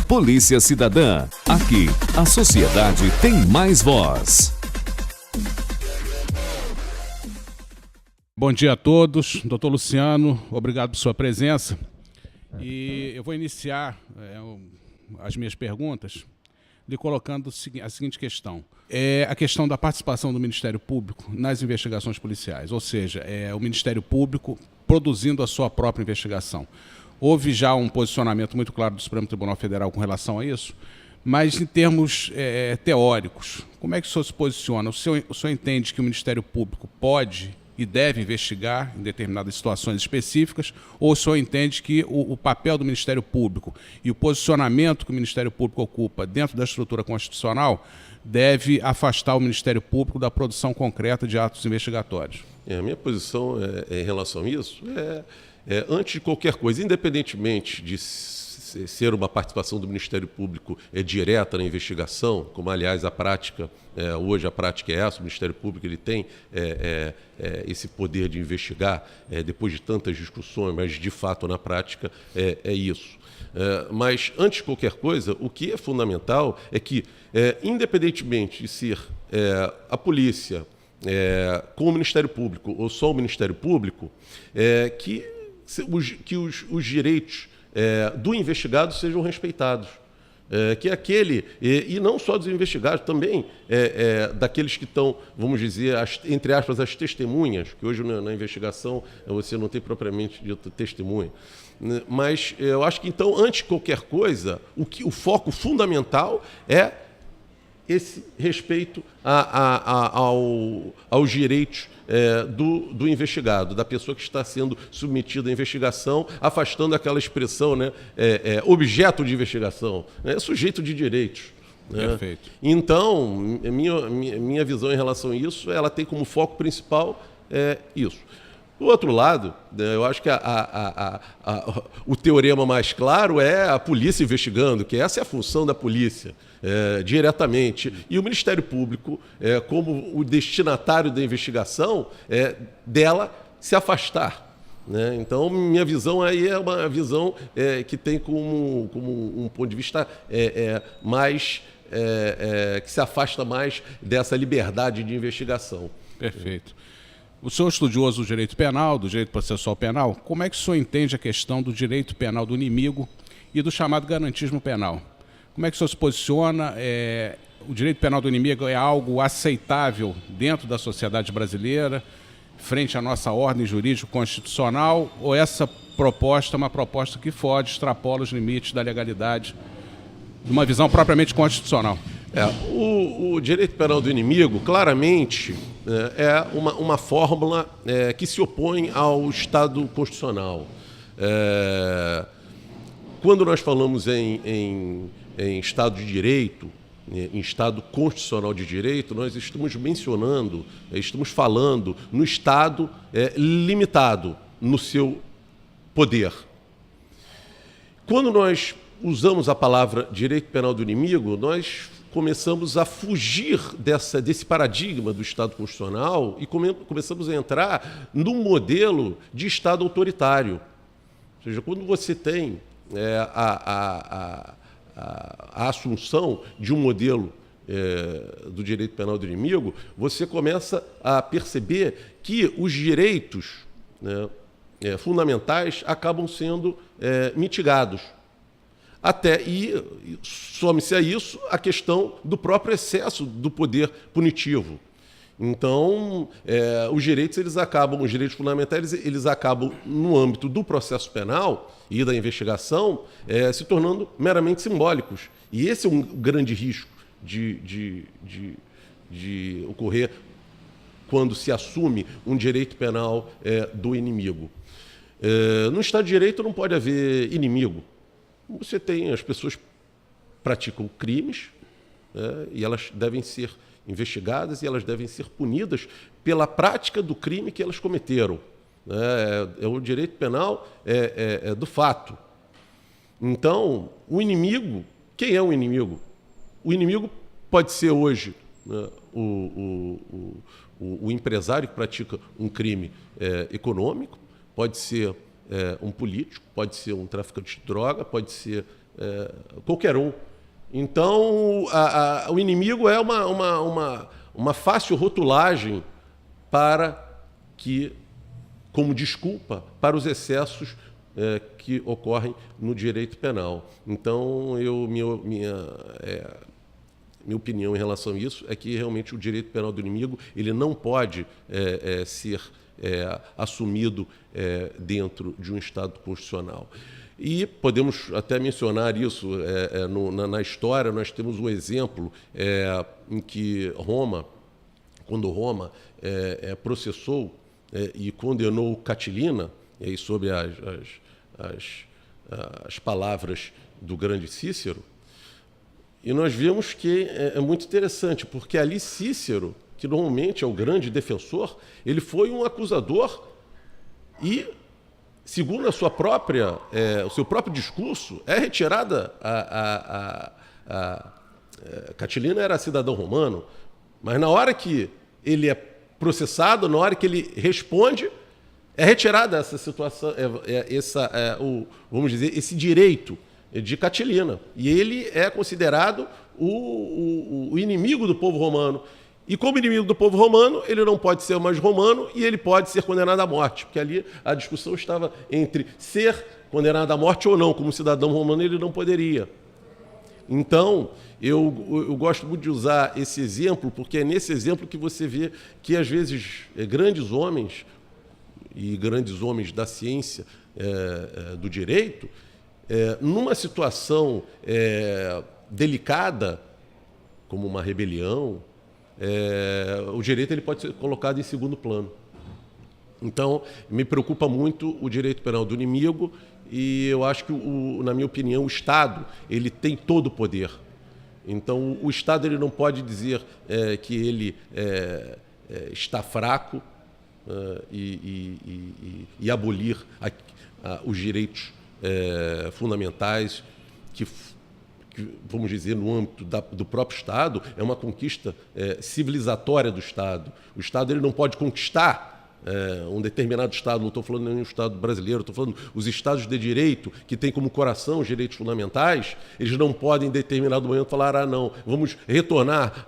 Polícia Cidadã. Aqui, a sociedade tem mais voz. Bom dia a todos. Doutor Luciano, obrigado por sua presença. E eu vou iniciar as minhas perguntas lhe colocando a seguinte questão. É a questão da participação do Ministério Público nas investigações policiais, ou seja, o Ministério Público produzindo a sua própria investigação. Houve já um posicionamento muito claro do Supremo Tribunal Federal com relação a isso, mas em termos teóricos, como é que o senhor se posiciona? O senhor entende que o Ministério Público pode e deve investigar em determinadas situações específicas, ou o senhor entende que o papel do Ministério Público e o posicionamento que o Ministério Público ocupa dentro da estrutura constitucional deve afastar o Ministério Público da produção concreta de atos investigatórios? A minha posição em relação a isso antes de qualquer coisa, independentemente de ser uma participação do Ministério Público direta na investigação, como, aliás, a prática, hoje a prática é essa, o Ministério Público ele tem esse poder de investigar depois de tantas discussões, mas, de fato, na prática, é isso. Mas, antes de qualquer coisa, o que é fundamental é que, independentemente de ser a polícia com o Ministério Público ou só o Ministério Público, que os direitos do investigado sejam respeitados. Que aquele, e não só dos investigados, também daqueles que estão, vamos dizer, entre aspas, as testemunhas, que hoje na investigação você não tem propriamente dito testemunha. Mas eu acho que, então, antes de qualquer coisa, o foco fundamental é esse respeito aos direitos do investigado, da pessoa que está sendo submetida à investigação, afastando aquela expressão, né, objeto de investigação, né, sujeito de direitos. Né? Perfeito. Então, minha visão em relação a isso, ela tem como foco principal isso. Do outro lado, eu acho que o teorema mais claro é a polícia investigando, que essa é a função da polícia, diretamente. E o Ministério Público, como o destinatário da investigação, dela se afastar. Né? Então, minha visão aí é uma visão que tem como um ponto de vista mais... que se afasta mais dessa liberdade de investigação. Perfeito. O senhor é estudioso do direito penal, do direito processual penal, como é que o senhor entende a questão do direito penal do inimigo e do chamado garantismo penal? Como é que o senhor se posiciona? O direito penal do inimigo é algo aceitável dentro da sociedade brasileira, frente à nossa ordem jurídico-constitucional, ou essa proposta é uma proposta que foge, extrapola os limites da legalidade, de uma visão propriamente constitucional? O direito penal do inimigo, claramente, é uma fórmula que se opõe ao Estado constitucional. Quando nós falamos em Estado de Direito, em Estado constitucional de direito, nós estamos mencionando, estamos falando no Estado limitado no seu poder. Quando nós usamos a palavra direito penal do inimigo, nós começamos a fugir desse paradigma do Estado constitucional e começamos a entrar num modelo de Estado autoritário. Ou seja, quando você tem a assunção de um modelo do direito penal do inimigo, você começa a perceber que os direitos, né, fundamentais acabam sendo mitigados. E some-se a isso a questão do próprio excesso do poder punitivo. Então, os direitos fundamentais, eles acabam, no âmbito do processo penal e da investigação, se tornando meramente simbólicos. E esse é um grande risco de ocorrer quando se assume um direito penal do inimigo. No Estado de Direito não pode haver inimigo. Você tem as pessoas praticam crimes, e elas devem ser investigadas e elas devem ser punidas pela prática do crime que elas cometeram. O direito penal do fato. Então, o inimigo, quem é o inimigo? O inimigo pode ser hoje, né, o empresário que pratica um crime econômico, pode ser um político, pode ser um traficante de droga, pode ser qualquer um. Então, o inimigo é uma fácil rotulagem como desculpa para os excessos que ocorrem no direito penal. Então, minha opinião em relação a isso é que realmente o direito penal do inimigo ele não pode ser assumido dentro de um Estado constitucional. E podemos até mencionar isso na história. Nós temos um exemplo em que quando Roma processou e condenou Catilina, e aí sob as palavras do grande Cícero, e nós vemos que é muito interessante, porque ali Cícero, que normalmente é o grande defensor, ele foi um acusador e, segundo o seu próprio discurso, é retirada Catilina era cidadão romano, mas na hora que ele é processado, na hora que ele responde, é retirada essa situação, vamos dizer, esse direito de Catilina. E ele é considerado o inimigo do povo romano. E como inimigo do povo romano, ele não pode ser mais romano e ele pode ser condenado à morte, porque ali a discussão estava entre ser condenado à morte ou não. Como cidadão romano, ele não poderia. Então, eu gosto muito de usar esse exemplo, porque é nesse exemplo que você vê que, às vezes, grandes homens e grandes homens da ciência do direito, numa situação delicada, como uma rebelião, o direito ele pode ser colocado em segundo plano. Então, me preocupa muito o direito penal do inimigo e eu acho que, na minha opinião, o Estado ele tem todo o poder. Então, o Estado ele não pode dizer que ele está fraco e abolir os direitos fundamentais que, vamos dizer, no âmbito do próprio Estado, é uma conquista civilizatória do Estado. O Estado ele não pode conquistar um determinado Estado, não estou falando nenhum Estado brasileiro, estou falando os Estados de direito, que têm como coração os direitos fundamentais, eles não podem, em determinado momento, falar, não, vamos retornar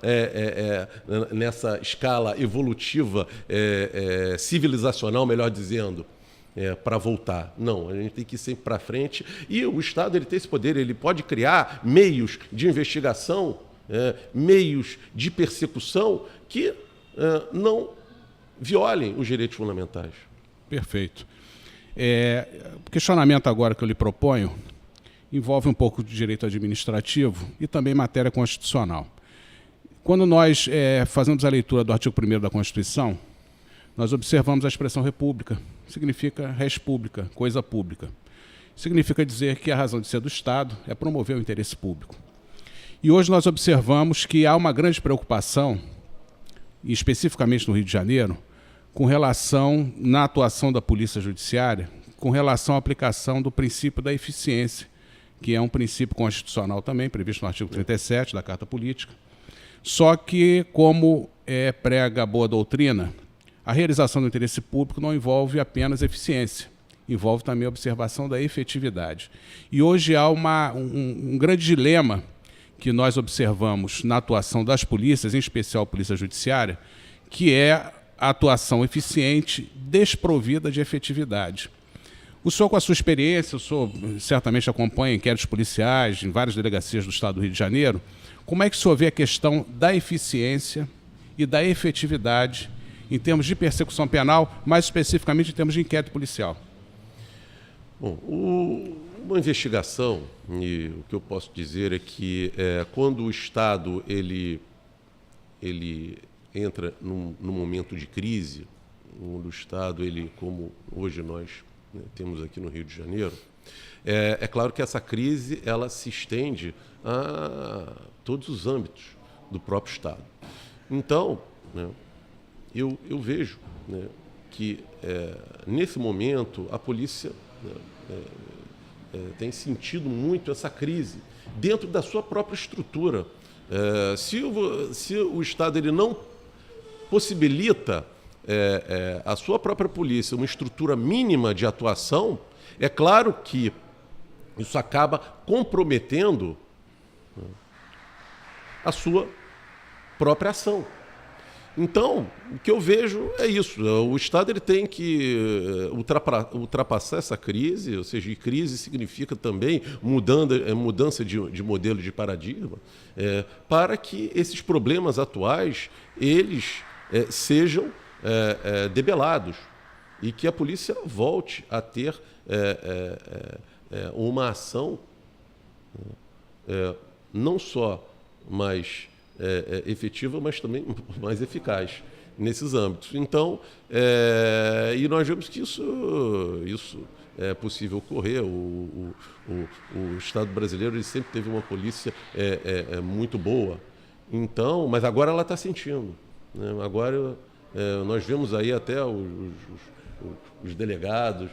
nessa escala evolutiva, civilizacional, melhor dizendo, para voltar. Não, a gente tem que ir sempre para frente. E o Estado ele tem esse poder, ele pode criar meios de investigação, meios de persecução que não violem os direitos fundamentais. Perfeito. O questionamento agora que eu lhe proponho envolve um pouco de direito administrativo e também matéria constitucional. Quando nós fazemos a leitura do artigo 1º da Constituição, nós observamos a expressão república. Significa res publica, coisa pública. Significa dizer que a razão de ser do Estado é promover o interesse público. E hoje nós observamos que há uma grande preocupação, e especificamente no Rio de Janeiro, com relação na atuação da Polícia Judiciária, com relação à aplicação do princípio da eficiência, que é um princípio constitucional também, previsto no artigo 37 da Carta Política. Só que, como prega a boa doutrina, a realização do interesse público não envolve apenas eficiência, envolve também a observação da efetividade. E hoje há um grande dilema que nós observamos na atuação das polícias, em especial a Polícia Judiciária, que é a atuação eficiente desprovida de efetividade. O senhor, com a sua experiência, o senhor certamente acompanha inquéritos policiais em várias delegacias do Estado do Rio de Janeiro, como é que o senhor vê a questão da eficiência e da efetividade em termos de persecução penal, mais especificamente em termos de inquérito policial? Bom, uma investigação, e o que eu posso dizer é que quando o Estado ele entra num momento de crise, onde o Estado, como hoje nós temos aqui no Rio de Janeiro, é claro que essa crise ela se estende a todos os âmbitos do próprio Estado. Então, eu vejo que, nesse momento, a polícia tem sentido muito essa crise dentro da sua própria estrutura. Se o Estado ele não possibilita a sua própria polícia uma estrutura mínima de atuação, é claro que Isso acaba comprometendo a sua própria ação. Então, o que eu vejo é isso. O Estado ele tem que ultrapassar essa crise, ou seja, e crise significa também mudança de modelo de paradigma, para que esses problemas atuais eles sejam debelados e que a polícia volte a ter uma ação não só mais efetiva, mas também mais eficaz nesses âmbitos. Então, e nós vemos que isso é possível ocorrer. O Estado brasileiro ele sempre teve uma polícia muito boa. Então, mas agora ela está sentindo, né? Agora nós vemos aí até os delegados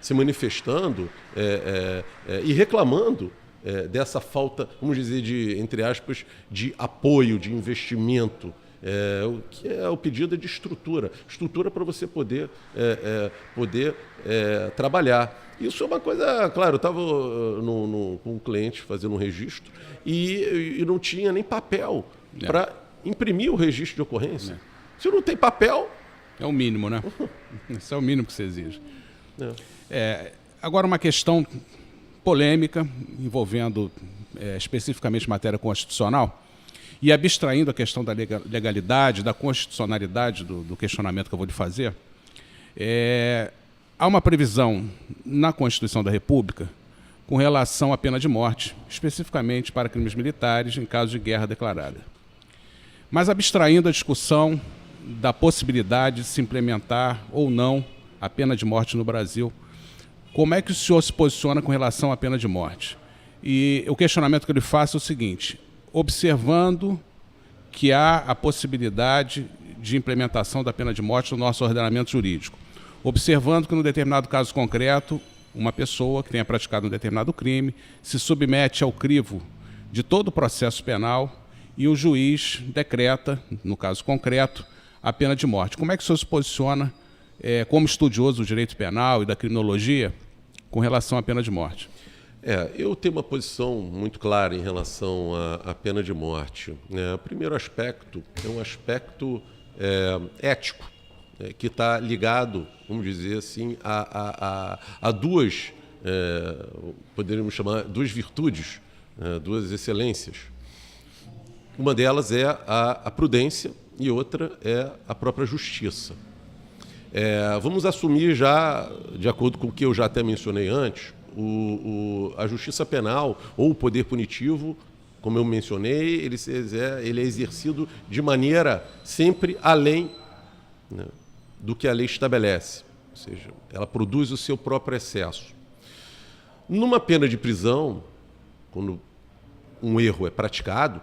se manifestando e reclamando dessa falta, vamos dizer, entre aspas, de apoio, de investimento, o que é o pedido de estrutura para você poder trabalhar. Isso é uma coisa, claro, eu estava com um cliente fazendo um registro e não tinha nem papel para imprimir o registro de ocorrência. Se não tem papel... É o mínimo, né? Isso é o mínimo que se exige. Agora, uma questão polêmica envolvendo especificamente matéria constitucional e abstraindo a questão da legalidade, da constitucionalidade do questionamento que eu vou lhe fazer. Há uma previsão na Constituição da República com relação à pena de morte, especificamente para crimes militares em caso de guerra declarada. Mas abstraindo a discussão da possibilidade de se implementar ou não a pena de morte no Brasil, como é que o senhor se posiciona com relação à pena de morte? E o questionamento que eu lhe faço é o seguinte: observando que há a possibilidade de implementação da pena de morte no nosso ordenamento jurídico, observando que, num determinado caso concreto, uma pessoa que tenha praticado um determinado crime se submete ao crivo de todo o processo penal e o juiz decreta, no caso concreto, a pena de morte. Como é que o senhor se posiciona, como estudioso do direito penal e da criminologia, com relação à pena de morte? Eu tenho uma posição muito clara em relação à pena de morte. O primeiro aspecto é um aspecto ético, que está ligado, vamos dizer assim, a duas, poderíamos chamar, duas virtudes, duas excelências. Uma delas é a prudência e outra é a própria justiça. Vamos assumir já, de acordo com o que eu já até mencionei antes, a justiça penal ou o poder punitivo, como eu mencionei, ele é exercido de maneira sempre além, né, do que a lei estabelece. Ou seja, ela produz o seu próprio excesso. Numa pena de prisão, quando um erro é praticado,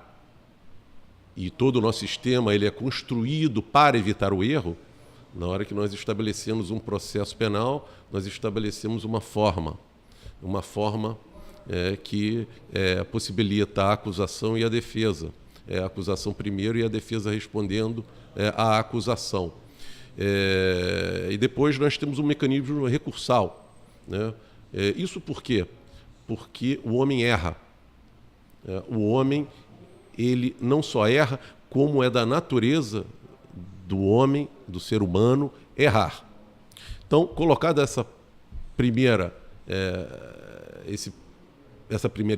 e todo o nosso sistema ele é construído para evitar o erro, na hora que nós estabelecemos um processo penal, nós estabelecemos uma forma que possibilita a acusação e a defesa. A acusação primeiro e a defesa respondendo à acusação. E depois nós temos um mecanismo recursal, né? Isso por quê? Porque o homem erra. O homem ele não só erra, como é da natureza do homem, do ser humano, errar. Então, colocada essa primeira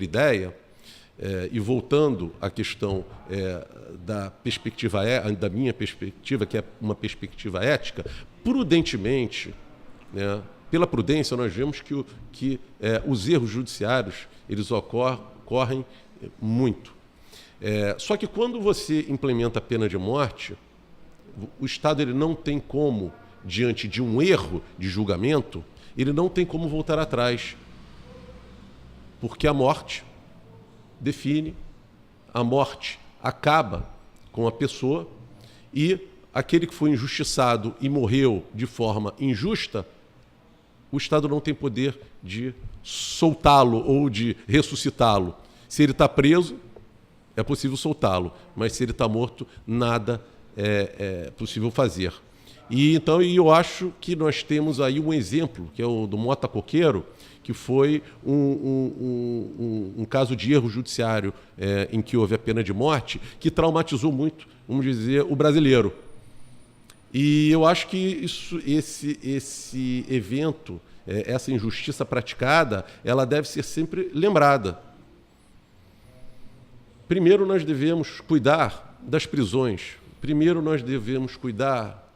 ideia, e voltando à questão da minha perspectiva, que é uma perspectiva ética, prudentemente, né, pela prudência, nós vemos que os erros judiciários eles ocorrem muito. Só que quando você implementa a pena de morte, o Estado ele não tem como, diante de um erro de julgamento, ele não tem como voltar atrás. Porque a morte define, a morte acaba com a pessoa e aquele que foi injustiçado e morreu de forma injusta, o Estado não tem poder de soltá-lo ou de ressuscitá-lo. Se ele está preso, é possível soltá-lo, mas se ele está morto, nada é possível fazer. E então eu acho que nós temos aí um exemplo, que é o do Mota Coqueiro, que foi um caso de erro judiciário em que houve a pena de morte, que traumatizou muito, vamos dizer, o brasileiro. E eu acho que esse evento, essa injustiça praticada, ela deve ser sempre lembrada. Primeiro nós devemos cuidar das prisões, primeiro nós devemos cuidar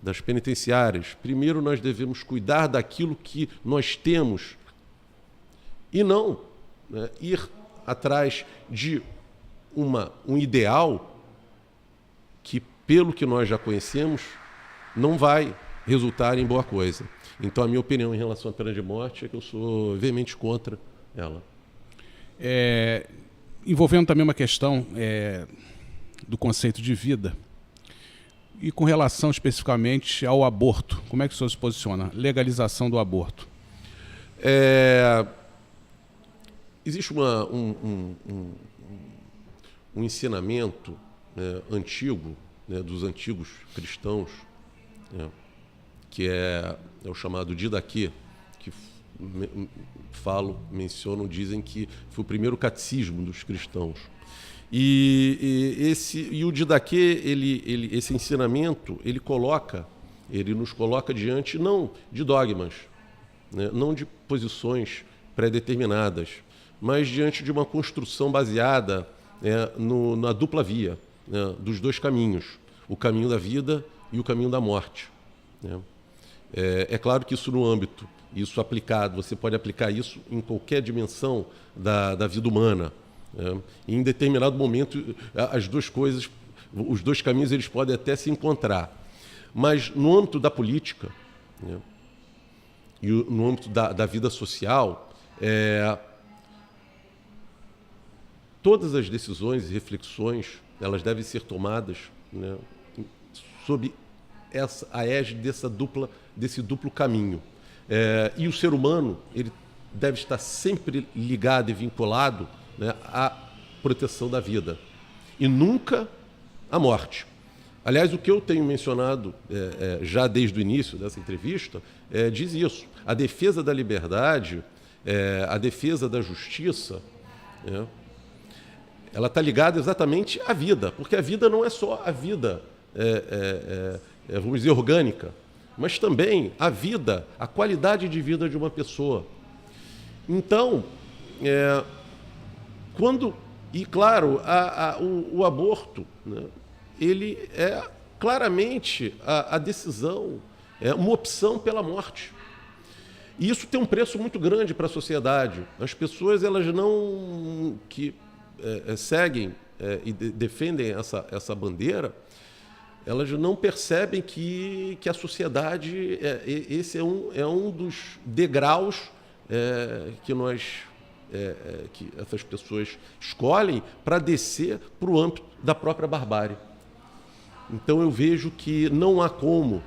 das penitenciárias, primeiro nós devemos cuidar daquilo que nós temos e não, né, ir atrás de um ideal que, pelo que nós já conhecemos, não vai resultar em boa coisa. Então, a minha opinião em relação à pena de morte é que eu sou veemente contra ela. Envolvendo também uma questão do conceito de vida e com relação especificamente ao aborto. Como é que o senhor se posiciona? Legalização do aborto. Existe um ensinamento antigo, né, dos antigos cristãos, que é o chamado Didaquê, que mencionam, dizem que foi o primeiro catecismo dos cristãos. E o Didaquê, esse ensinamento, ele nos coloca diante não de dogmas, né, não de posições pré-determinadas, mas diante de uma construção baseada na dupla via, né, dos dois caminhos, o caminho da vida e o caminho da morte, né? É claro que isso no âmbito, isso aplicado, você pode aplicar isso em qualquer dimensão da vida humana, né? E em determinado momento, as duas coisas, os dois caminhos, eles podem até se encontrar. Mas no âmbito da política, né, e no âmbito da vida social, todas as decisões e reflexões, elas devem ser tomadas, né, sob a égide desse duplo caminho. E o ser humano, ele deve estar sempre ligado e vinculado, né, à proteção da vida e nunca à morte. Aliás, o que eu tenho mencionado já desde o início dessa entrevista diz isso. A defesa da liberdade, a defesa da justiça, ela está ligada exatamente à vida, porque a vida não é só a vida vamos dizer, orgânica, mas também a vida, a qualidade de vida de uma pessoa. Então, e claro, o aborto, né, ele é claramente a decisão, uma opção pela morte. E isso tem um preço muito grande para a sociedade. As pessoas, elas não seguem e defendem essa bandeira, elas não percebem que a sociedade, esse é um dos degraus que essas pessoas escolhem para descer para o âmbito da própria barbárie. Então eu vejo que não há como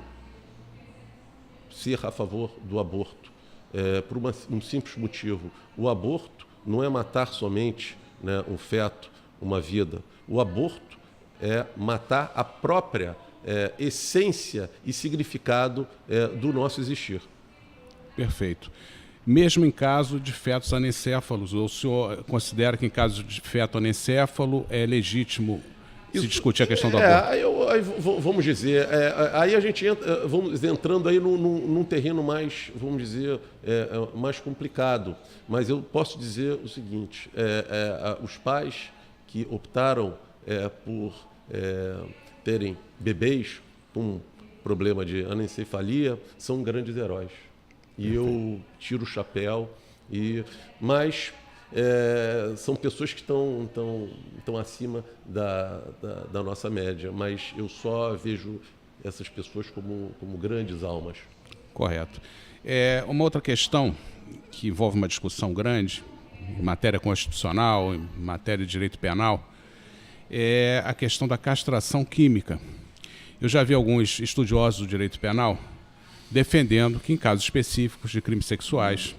ser a favor do aborto, por um simples motivo. O aborto não é matar somente, né, um feto, uma vida. O aborto é matar a própria essência e significado do nosso existir. Perfeito. Mesmo em caso de fetos anencéfalos, o senhor considera que em caso de feto anencéfalo é legítimo se discutir a questão do aborto? Vamos dizer, aí a gente vamos entrando aí num terreno mais, vamos dizer, mais complicado. Mas eu posso dizer o seguinte, os pais que optaram por terem bebês com problema de anencefalia são grandes heróis. E eu tiro o chapéu, mas são pessoas que estão acima da nossa média, mas eu só vejo essas pessoas como grandes almas. Correto. Uma outra questão que envolve uma discussão grande, em matéria constitucional, em matéria de direito penal, é a questão da castração química. Eu já vi alguns estudiosos do direito penal defendendo que, em casos específicos de crimes sexuais,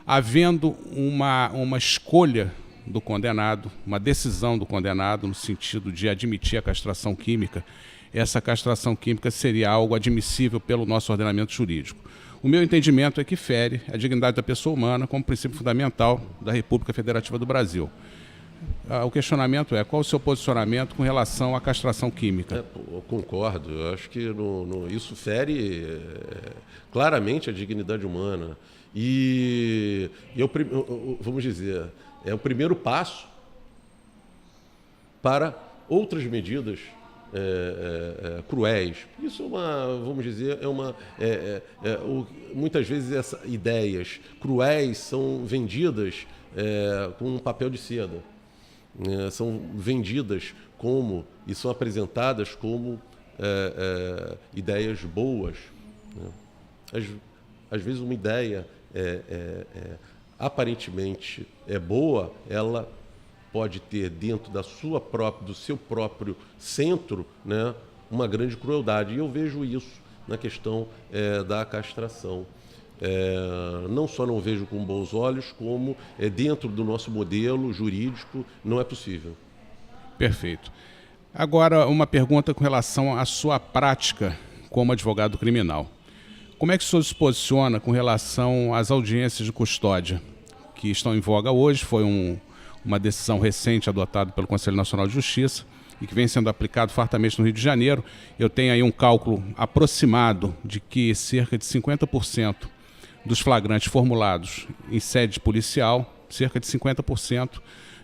havendo uma escolha do condenado, uma decisão do condenado no sentido de admitir a castração química, essa castração química seria algo admissível pelo nosso ordenamento jurídico. O meu entendimento é que fere a dignidade da pessoa humana como princípio fundamental da República Federativa do Brasil. O questionamento é: qual o seu posicionamento com relação à castração química? Eu concordo. Eu acho que isso fere claramente a dignidade humana. Vamos dizer, é o primeiro passo para outras medidas cruéis. Isso muitas vezes essas ideias cruéis são vendidas com um papel de seda. São vendidas e são apresentadas como ideias boas. Às vezes uma ideia aparentemente boa, ela pode ter dentro do seu próprio centro, né, uma grande crueldade. E eu vejo isso na questão da castração. Não só não vejo com bons olhos, como dentro do nosso modelo jurídico não é possível. Perfeito. Agora, uma pergunta com relação à sua prática como advogado criminal. Como é que o senhor se posiciona com relação às audiências de custódia que estão em voga hoje? Foi uma decisão recente adotada pelo Conselho Nacional de Justiça e que vem sendo aplicado fartamente no Rio de Janeiro. Eu tenho aí um cálculo aproximado de que cerca de 50% dos flagrantes formulados em sede policial, cerca de 50%,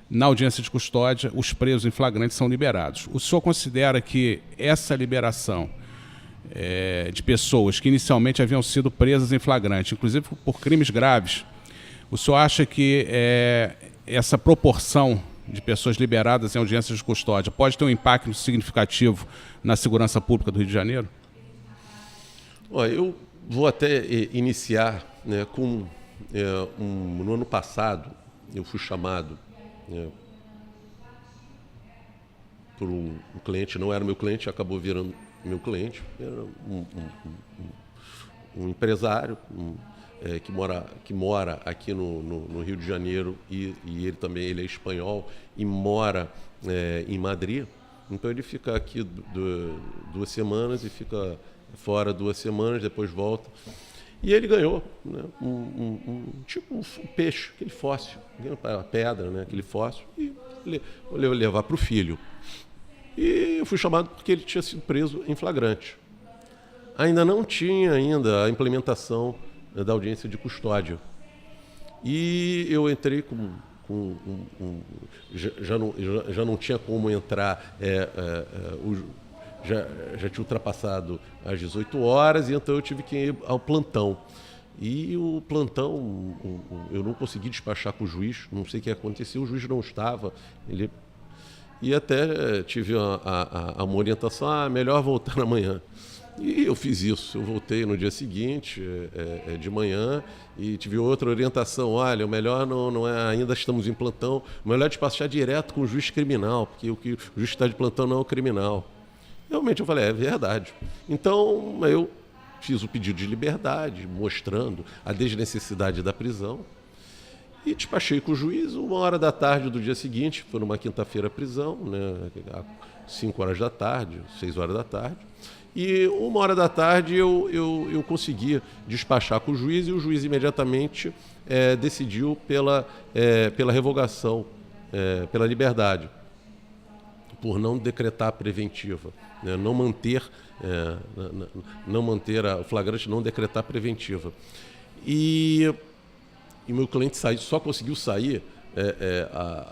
na audiência de custódia, os presos em flagrante são liberados. O senhor considera que essa liberação de pessoas que inicialmente haviam sido presas em flagrante, inclusive por crimes graves, o senhor acha que essa proporção de pessoas liberadas em audiências de custódia pode ter um impacto significativo na segurança pública do Rio de Janeiro? Eu vou até iniciar, né, no ano passado, eu fui chamado por um cliente, não era meu cliente, acabou virando meu cliente, era um empresário que mora aqui no Rio de Janeiro e ele é espanhol e mora em Madrid. Então ele fica aqui 2 semanas e fica fora 2 semanas, depois volta. E ele ganhou, né, tipo um peixe, aquele fóssil, a pedra, né, aquele fóssil, e levar para o filho. E eu fui chamado porque ele tinha sido preso em flagrante. Ainda não tinha a implementação da audiência de custódia. E eu entrei já não tinha como entrar, já tinha ultrapassado as 18 horas, e então eu tive que ir ao plantão. E o plantão, eu não consegui despachar com o juiz, não sei o que aconteceu, o juiz não estava. E até tive uma orientação, melhor voltar amanhã. E eu fiz isso, eu voltei no dia seguinte, de manhã, e tive outra orientação: olha, o melhor não é, ainda estamos em plantão, o melhor é despachar direto com o juiz criminal, porque o juiz que está de plantão não é o criminal. Realmente eu falei, é verdade. Então eu fiz o pedido de liberdade, mostrando a desnecessidade da prisão, e despachei com o juiz 1h do dia seguinte, foi numa quinta-feira a prisão, né, às 5 horas da tarde, 6 horas da tarde. E 1h eu consegui despachar com o juiz, e o juiz imediatamente decidiu pela revogação, pela liberdade, por não decretar a preventiva, né, não manter o flagrante, não decretar a preventiva. E meu cliente só conseguiu sair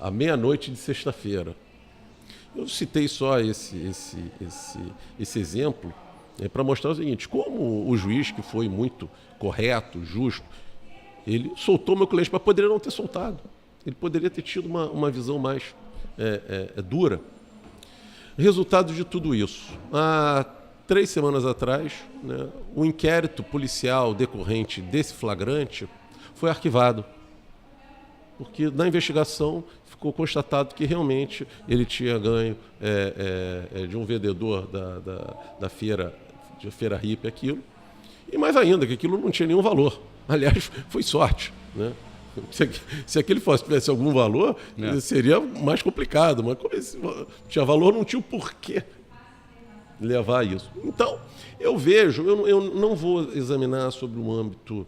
à meia-noite de sexta-feira. Eu citei só esse exemplo para mostrar o seguinte: como o juiz, que foi muito correto, justo, ele soltou meu cliente, mas poderia não ter soltado. Ele poderia ter tido uma visão mais dura. Resultado de tudo isso: há 3 semanas atrás, né, o inquérito policial decorrente desse flagrante foi arquivado, porque na investigação ficou constatado que realmente ele tinha ganho de um vendedor da feira hippie aquilo, e mais ainda, que aquilo não tinha nenhum valor. Aliás, foi sorte, né? Se aquele tivesse algum valor, seria mais complicado, mas como tinha valor, não tinha o porquê levar a isso. Então, eu vejo, eu não vou examinar sobre o âmbito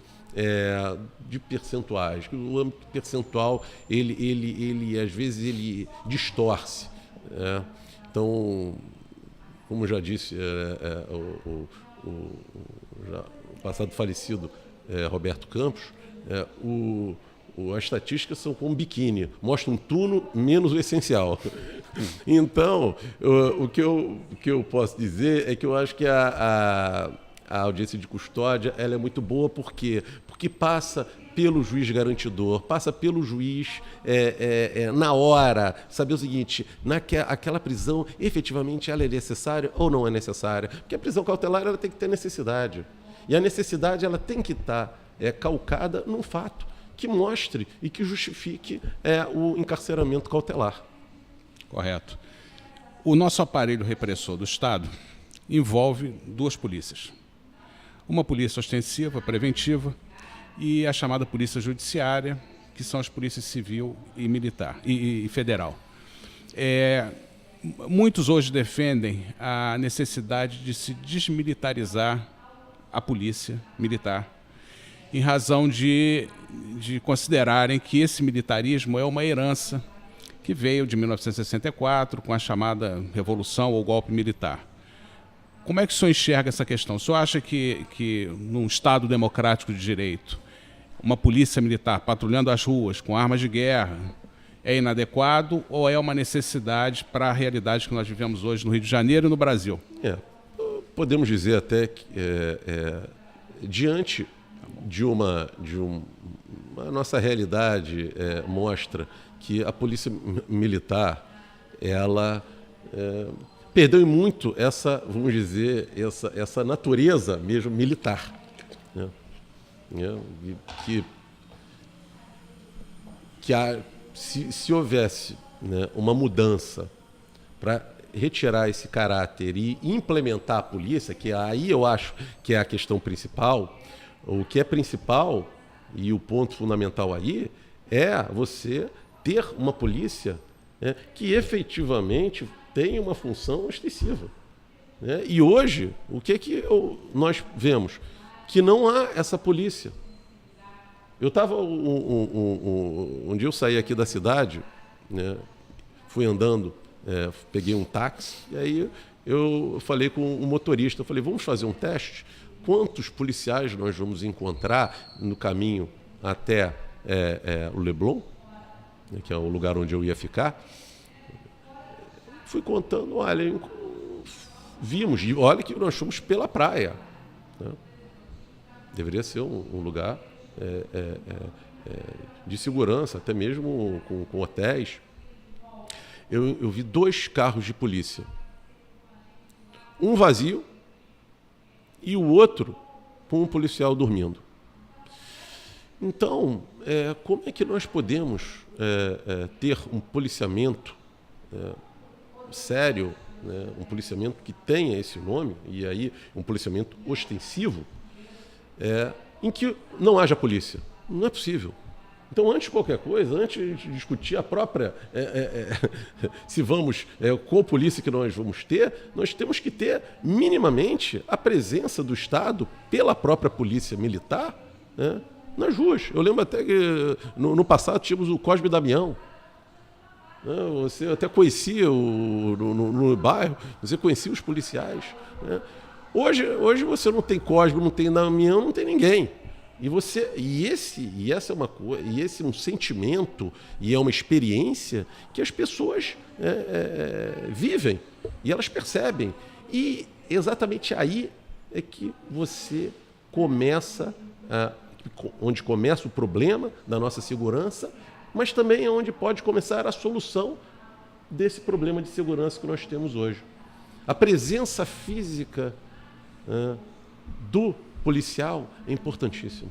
de percentuais, que o âmbito percentual, ele às vezes, ele distorce. Então, como já disse o passado falecido Roberto Campos, as estatísticas são como biquíni, mostram tudo menos o essencial. Então, o que eu posso dizer é que eu acho que a audiência de custódia ela é muito boa porque passa pelo juiz garantidor, passa pelo juiz na hora, saber o seguinte, aquela prisão efetivamente ela é necessária ou não é necessária, porque a prisão cautelar ela tem que ter necessidade, e a necessidade ela tem que estar calcada num fato que mostre e que justifique o encarceramento cautelar. Correto. O nosso aparelho repressor do Estado envolve duas polícias. Uma polícia ostensiva, preventiva, e a chamada polícia judiciária, que são as polícias civil e militar e federal. Muitos hoje defendem a necessidade de se desmilitarizar a polícia militar, em razão de considerarem que esse militarismo é uma herança que veio de 1964, com a chamada Revolução ou Golpe Militar. Como é que o senhor enxerga essa questão? O senhor acha que num Estado democrático de direito, uma polícia militar patrulhando as ruas com armas de guerra é inadequado ou é uma necessidade para a realidade que nós vivemos hoje no Rio de Janeiro e no Brasil? Podemos dizer até que, diante de uma nossa realidade mostra que a polícia militar ela perdeu muito essa, vamos dizer, essa natureza mesmo militar, né? Se houvesse, né, uma mudança para retirar esse caráter e implementar a polícia, que aí eu acho que é a questão principal, o que é principal e o ponto fundamental aí é você ter uma polícia, né, que efetivamente tem uma função ostensiva, né? E hoje, o que nós vemos? Que não há essa polícia. Eu estava, um dia eu saí aqui da cidade, né, fui andando, peguei um táxi, e aí eu falei com o motorista, eu falei, vamos fazer um teste? Quantos policiais nós vamos encontrar no caminho até o Leblon, né, que é o lugar onde eu ia ficar? Fui contando, olha, vimos, e olha que nós fomos pela praia, né? Deveria ser um lugar de segurança, até mesmo com hotéis. Eu vi 2 carros de polícia, um vazio e o outro com um policial dormindo. Então, como é que nós podemos ter um policiamento sério, né, um policiamento que tenha esse nome, e aí um policiamento ostensivo, em que não haja polícia? Não é possível. Então, antes de qualquer coisa, antes de discutir a própria, se vamos, qual polícia que nós vamos ter, nós temos que ter minimamente a presença do Estado pela própria polícia militar, né, nas ruas. Eu lembro até que no passado tínhamos o Cosme Damião. Você até conhecia no bairro, você conhecia os policiais, né? Hoje você não tem Cosme, não tem Damião, não tem ninguém. Essa é uma coisa, e esse é um sentimento e é uma experiência que as pessoas vivem e elas percebem. E exatamente aí é que você começa, onde começa o problema da nossa segurança, mas também é onde pode começar a solução desse problema de segurança que nós temos hoje. A presença física do policial é importantíssima.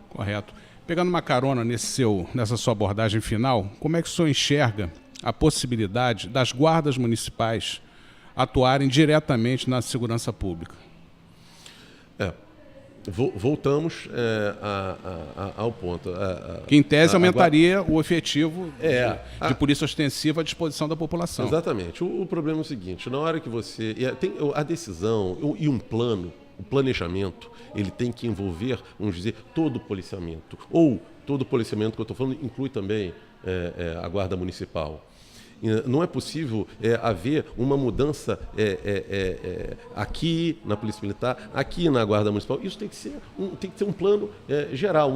Correto. Pegando uma carona nessa sua abordagem final, como é que o senhor enxerga a possibilidade das guardas municipais atuarem diretamente na segurança pública? voltamos ao ponto. Que em tese aumentaria o efetivo de polícia ostensiva à disposição da população. Exatamente. O problema é o seguinte, na hora que você... Tem a decisão e um plano, o planejamento, ele tem que envolver, vamos dizer, todo o policiamento. Ou todo o policiamento que eu estou falando inclui também a Guarda Municipal. Não é possível haver uma mudança aqui na Polícia Militar, aqui na Guarda Municipal. Isso tem que ser um plano geral,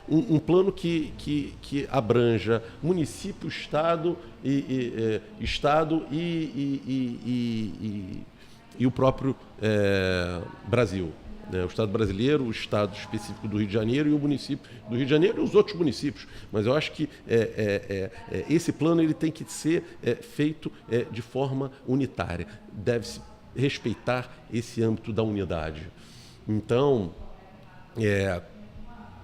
um plano que abranja município, Estado e o próprio Brasil. O Estado brasileiro, o Estado específico do Rio de Janeiro e o município do Rio de Janeiro e os outros municípios. Mas eu acho que esse plano ele tem que ser feito de forma unitária. Deve-se respeitar esse âmbito da unidade. Então,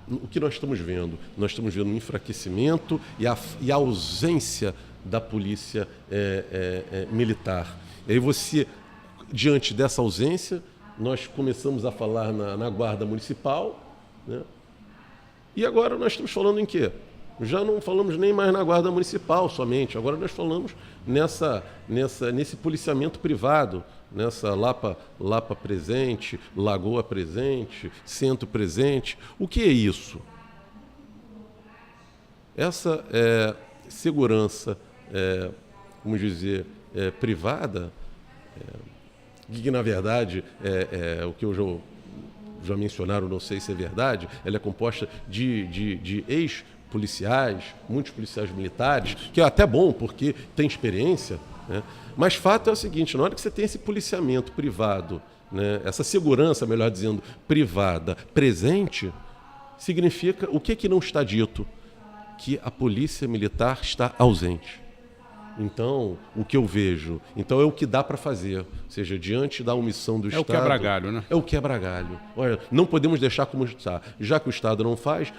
o que nós estamos vendo? Nós estamos vendo um enfraquecimento e a ausência da polícia militar. E aí você, diante dessa ausência, nós começamos a falar na Guarda Municipal, né? E agora nós estamos falando em quê? Já não falamos nem mais na Guarda Municipal somente, agora nós falamos nesse policiamento privado, nessa Lapa presente, Lagoa presente, Centro presente. O que é isso? Essa segurança, vamos dizer, privada, que na verdade o que eu já mencionaram, não sei se é verdade, ela é composta de ex-policiais, muitos policiais militares, que é até bom porque tem experiência, né? Mas fato é o seguinte, na hora que você tem esse policiamento privado, né, essa segurança, melhor dizendo, privada, presente, significa o que não está dito? Que a polícia militar está ausente. Então, o que eu vejo, é o que dá para fazer, ou seja, diante da omissão do Estado... É o quebra-galho, né? É o quebra-galho. Olha, não podemos deixar como está. Já que o Estado não faz,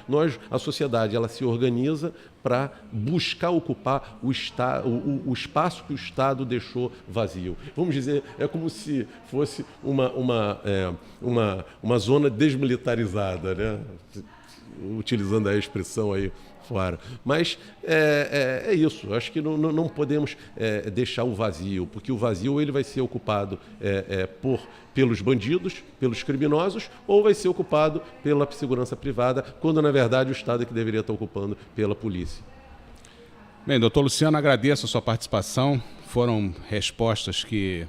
a sociedade, ela se organiza para buscar ocupar o espaço que o Estado deixou vazio. Vamos dizer, é como se fosse uma zona desmilitarizada, né? Utilizando a expressão aí fora. Mas é isso. Acho que não podemos deixar o vazio, porque o vazio ele vai ser ocupado pelos bandidos, pelos criminosos, ou vai ser ocupado pela segurança privada, quando na verdade o Estado é que deveria estar ocupando pela polícia. Bem, doutor Luciano, agradeço a sua participação. Foram respostas que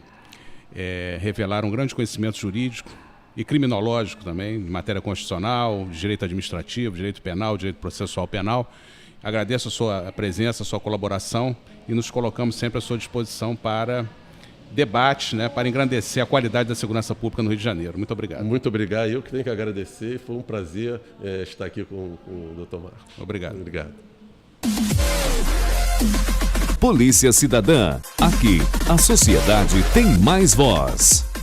revelaram um grande conhecimento jurídico e criminológico também, em matéria constitucional, direito administrativo, direito penal, direito processual penal. Agradeço a sua presença, a sua colaboração e nos colocamos sempre à sua disposição para debates, né, para engrandecer a qualidade da segurança pública no Rio de Janeiro. Muito obrigado. Muito obrigado. Eu que tenho que agradecer. Foi um prazer estar aqui com o Dr. Marcos. Obrigado. Obrigado. Polícia Cidadã. Aqui, a sociedade tem mais voz.